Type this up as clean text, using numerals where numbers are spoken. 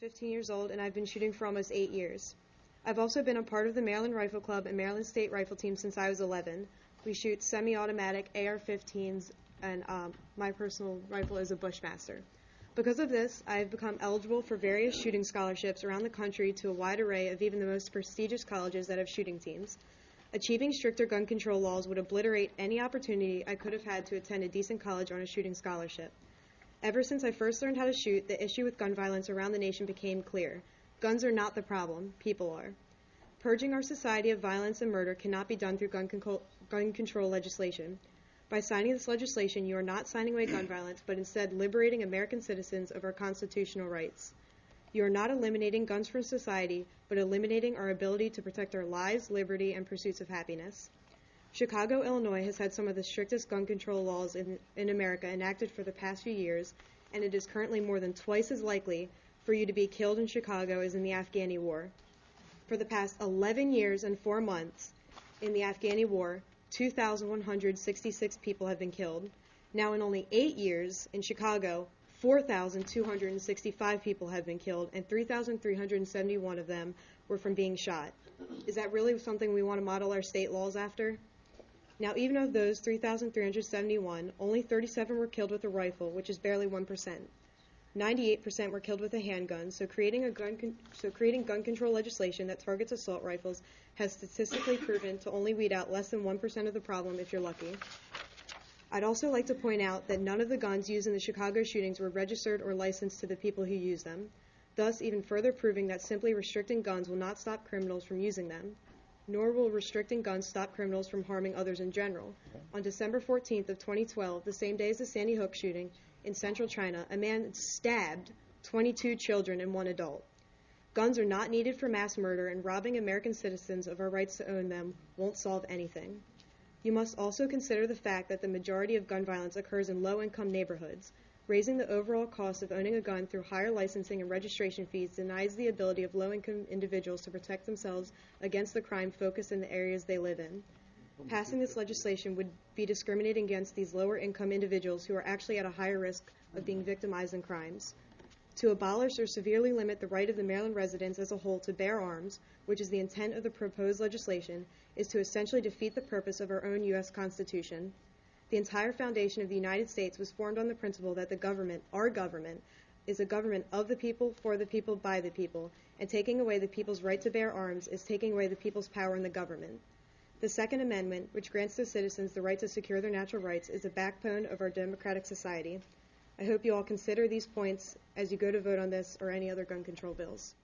15 years old, and I've been shooting for almost 8 years. I've also been a part of the Maryland Rifle Club and Maryland State Rifle Team since I was 11. We shoot semi-automatic AR-15s, and my personal rifle is a Bushmaster. Because of this, I have become eligible for various shooting scholarships around the country to a wide array of even the most prestigious colleges that have shooting teams. Achieving stricter gun control laws would obliterate any opportunity I could have had to attend a decent college on a shooting scholarship. Ever since I first learned how to shoot, the issue with gun violence around the nation became clear. Guns are not the problem, people are. Purging our society of violence and murder cannot be done through gun control legislation. By signing this legislation, you are not signing away gun violence, but instead liberating American citizens of our constitutional rights. You are not eliminating guns from society, but eliminating our ability to protect our lives, liberty, and pursuits of happiness. Chicago, Illinois has had some of the strictest gun control laws in America enacted for the past few years, and it is currently more than twice as likely for you to be killed in Chicago as in the Afghani War. For the past 11 years and 4 months in the Afghani War, 2,166 people have been killed. Now in only 8 years in Chicago, 4,265 people have been killed, and 3,371 of them were from being shot. Is that really something we want to model our state laws after? Now, even of those 3,371, only 37 were killed with a rifle, which is barely 1%. 98% were killed with a handgun, so creating gun control legislation that targets assault rifles has statistically proven to only weed out less than 1% of the problem if you're lucky. I'd also like to point out that none of the guns used in the Chicago shootings were registered or licensed to the people who used them, thus even further proving that simply restricting guns will not stop criminals from using them. Nor will restricting guns stop criminals from harming others in general. On December 14th of 2012, the same day as the Sandy Hook shooting in central China, a man stabbed 22 children and 1 adult. Guns are not needed for mass murder, and robbing American citizens of our rights to own them won't solve anything. You must also consider the fact that the majority of gun violence occurs in low-income neighborhoods. Raising the overall cost of owning a gun through higher licensing and registration fees denies the ability of low-income individuals to protect themselves against the crime focused in the areas they live in. Passing this legislation would be discriminating against these lower-income individuals who are actually at a higher risk of being victimized in crimes. To abolish or severely limit the right of the Maryland residents as a whole to bear arms, which is the intent of the proposed legislation, is to essentially defeat the purpose of our own U.S. Constitution. The entire foundation of the United States was formed on the principle that the government, our government, is a government of the people, for the people, by the people, and taking away the people's right to bear arms is taking away the people's power in the government. The Second Amendment, which grants to citizens the right to secure their natural rights, is the backbone of our democratic society. I hope you all consider these points as you go to vote on this or any other gun control bills.